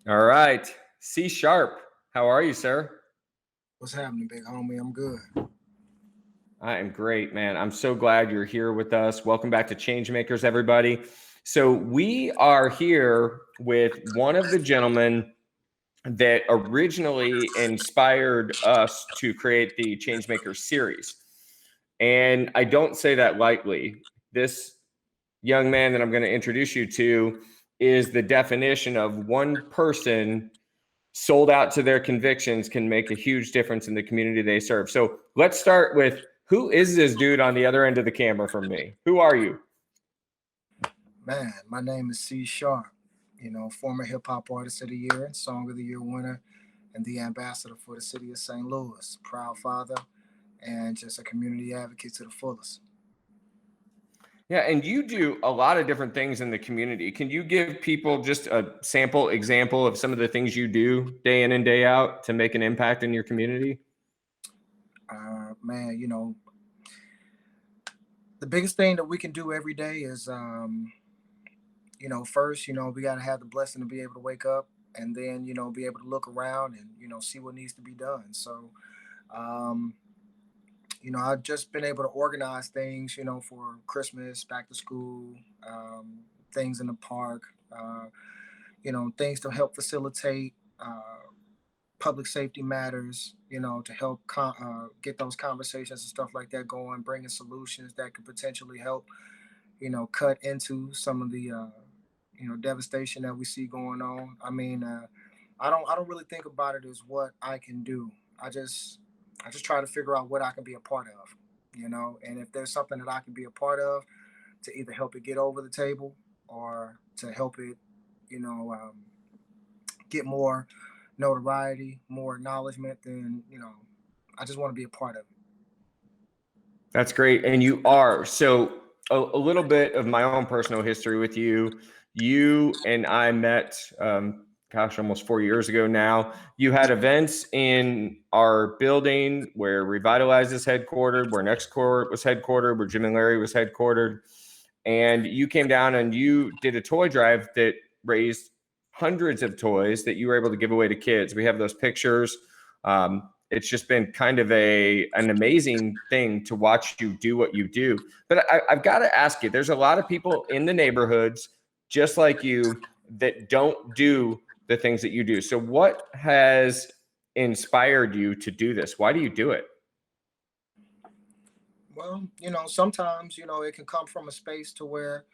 All right. C sharp. How are you, sir? What's happening, big homie? I'm good. I am great, man. I'm so glad you're here with us. Welcome back to Changemakers, everybody. So, we are here with one of the gentlemen that originally inspired us to create the Changemakers series. And I don't say that lightly. This young man that I'm going to introduce you to is the definition of one person sold out to their convictions can make a huge difference in the community they serve. So let's start with, who is this dude on the other end of the camera from me? Who are you? Man, my name is C Sharp, former hip hop artist of the year, song of the year winner, and the ambassador for the city of St. Louis. Proud father and just a community advocate to the fullest. Yeah, and you do a lot of different things in the community. Can you give people just a sample example of some of the things you do day in and day out to make an impact in your community? Man, the biggest thing that we can do every day is, first, we got to have the blessing to be able to wake up and then, be able to look around and, see what needs to be done. So, um, I've just been able to organize things, for Christmas, back to school, things in the park, things to help facilitate public safety matters, to help get those conversations and stuff like that going, bringing solutions that could potentially help, cut into some of the, devastation that we see going on. I mean, I don't really think about it as what I can do. I just I just try to figure out what I can be a part of, and if there's something that I can be a part of to either help it get over the table or to help it, you know, um, get more notoriety, more acknowledgement, then, I just want to be a part of it. That's great. And you are. So, a little bit of my own personal history with you. You and I met, gosh, almost 4 years ago now. You had events in our building where ReVitalize is headquartered, where Next Court was headquartered, where Jim and Larry was headquartered. And you came down and you did a toy drive that raised hundreds of toys that you were able to give away to kids. We have those pictures. It's just been kind of an amazing thing to watch you do what you do. But I've got to ask you, there's a lot of people in the neighborhoods just like you that don't do the things that you do. So what has inspired you to do this? Why do you do it? Well, sometimes, it can come from a space to where,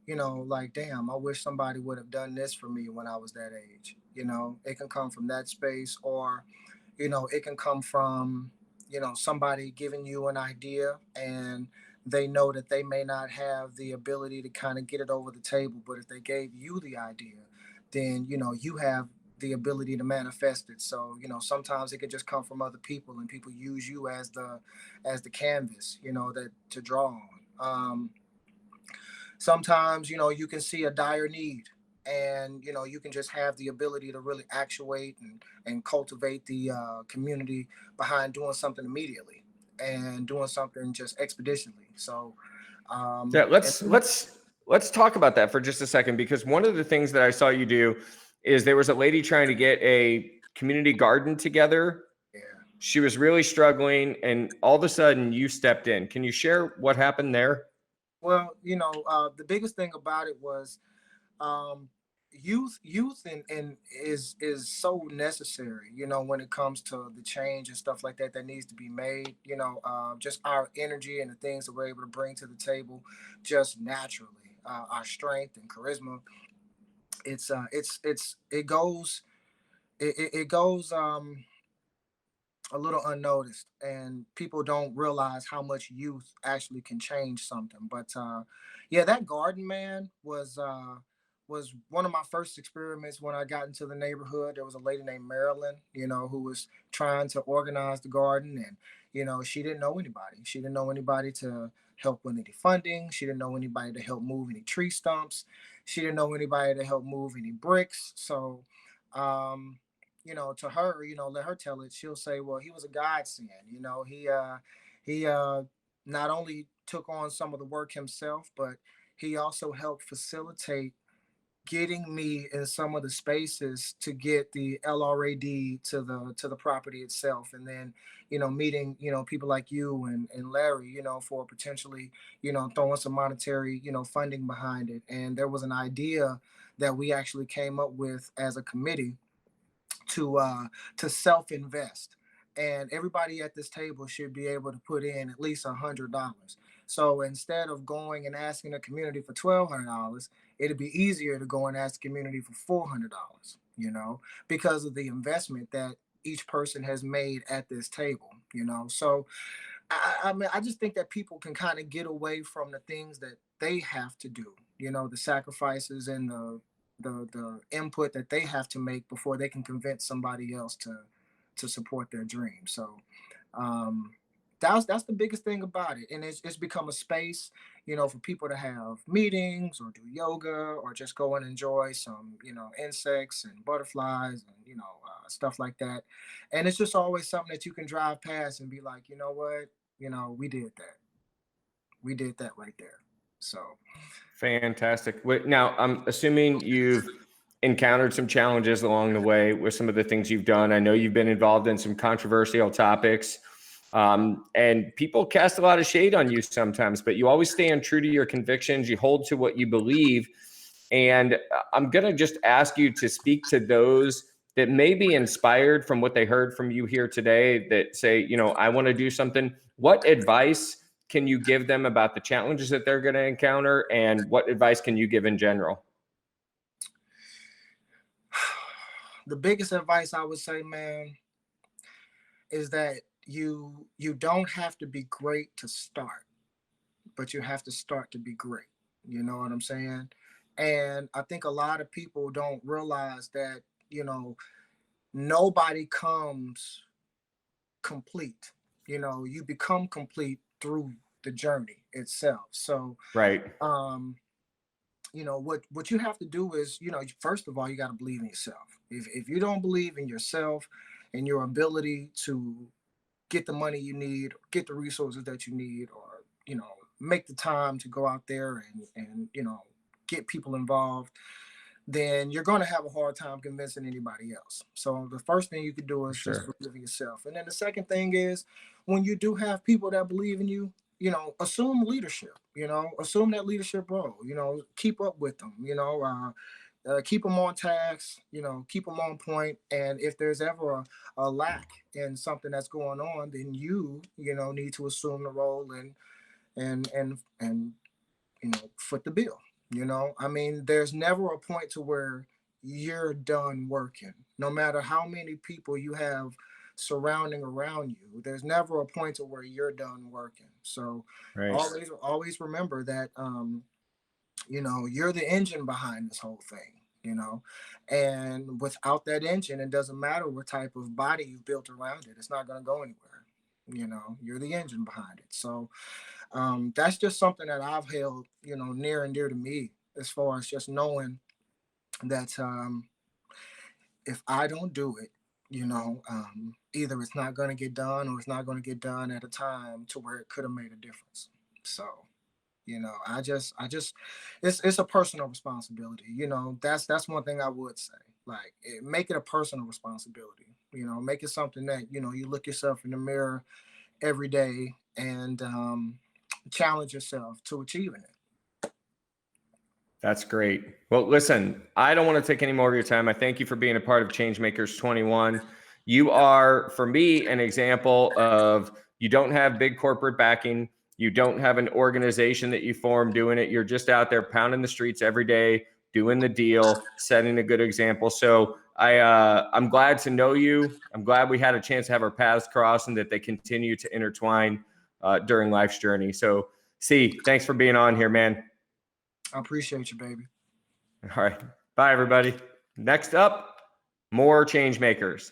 like, damn, I wish somebody would have done this for me when I was that age. It can come from that space, or, it can come from, somebody giving you an idea and they know that they may not have the ability to kind of get it over the table. But if they gave you the idea, then, you have the ability to manifest it. So, sometimes it can just come from other people and people use you as the canvas, that to draw on. Sometimes, you can see a dire need and, you can just have the ability to really actuate and cultivate the community behind doing something immediately and doing something just expeditionally. So, Yeah, and let's talk about that for just a second, because one of the things that I saw you do is there was a lady trying to get a community garden together. yeah. She was really struggling, and all of a sudden you stepped in. Can you share what happened there? Well, the biggest thing about it was um youth and is so necessary, when it comes to the change and stuff like that that needs to be made, just our energy and the things that we're able to bring to the table just naturally, our strength and charisma. It goes a little unnoticed, and people don't realize how much youth actually can change something. But yeah, that garden, man, was one of my first experiments when I got into the neighborhood. There was a lady named Marilyn, who was trying to organize the garden, and she didn't know anybody. She didn't know anybody to help with any funding. She didn't know anybody to help move any tree stumps. She didn't know anybody to help move any bricks. So um to her, let her tell it. She'll say, well, he was a godsend. He not only took on some of the work himself, but he also helped facilitate getting me in some of the spaces to get the LRAD to the property itself, and then meeting people like you and Larry, for potentially throwing some monetary funding behind it. And there was an idea that we actually came up with as a committee to self invest, and everybody at this table should be able to put in at least $100. So instead of going and asking the community for $1,200, it'd be easier to go and ask the community for $400, because of the investment that each person has made at this table. So I mean, I just think that people can kind of get away from the things that they have to do, the sacrifices and the input that they have to make before they can convince somebody else to support their dream. So um, that's the biggest thing about it, and it's become a space, for people to have meetings or do yoga or just go and enjoy some, insects and butterflies and stuff like that. And it's just always something that you can drive past and be like, you know what, we did that. We did that right there. So Fantastic. Now, I'm assuming you've encountered some challenges along the way with some of the things you've done. I know you've been involved in some controversial topics, and people cast a lot of shade on you sometimes, but you always stand true to your convictions. You hold to what you believe. And I'm going to just ask you to speak to those that may be inspired from what they heard from you here today, that say, I want to do something. What advice can you give them about the challenges that they're going to encounter, and what advice can you give in general? the biggest advice I would say, man, is that you don't have to be great to start, but you have to start to be great. You know what I'm saying? And I think a lot of people don't realize that, nobody comes complete. You become complete through the journey itself. So Right. um what you have to do is, first of all, you got to believe in yourself. If you don't believe in yourself and your ability to get the money you need, get the resources that you need, or make the time to go out there and get people involved, then you're going to have a hard time convincing anybody else. So the first thing you can do is just Sure. believe in yourself. And then the second thing is, when you do have people that believe in you, assume leadership, assume that leadership role, keep up with them, keep them on task, keep them on point. And if there's ever a lack in something that's going on, then you need to assume the role and foot the bill. I mean, there's never a point to where you're done working. No matter how many people you have surrounding around you, there's never a point to where you're done working. So Right. always remember that you're the engine behind this whole thing. And without that engine, it doesn't matter what type of body you've built around it, it's not going to go anywhere. You're the engine behind it. So that's just something that I've held, near and dear to me, as far as just knowing that if I don't do it, either it's not going to get done or it's not going to get done at a time to where it could have made a difference. So, I just, it's a personal responsibility. That's one thing I would say. Like, make it a personal responsibility. Make it something that you look yourself in the mirror every day and challenge yourself to achieving it. That's great. Well, listen, I don't want to take any more of your time. I thank you for being a part of Changemakers 21. You are, for me, an example of, you don't have big corporate backing. You don't have an organization that you form doing it. You're just out there pounding the streets every day, doing the deal, setting a good example. So I'm glad to know you. I'm glad we had a chance to have our paths cross and that they continue to intertwine during life's journey. So, thanks for being on here, man. I appreciate you, baby. All right. Bye, everybody. Next up, more Changemakers.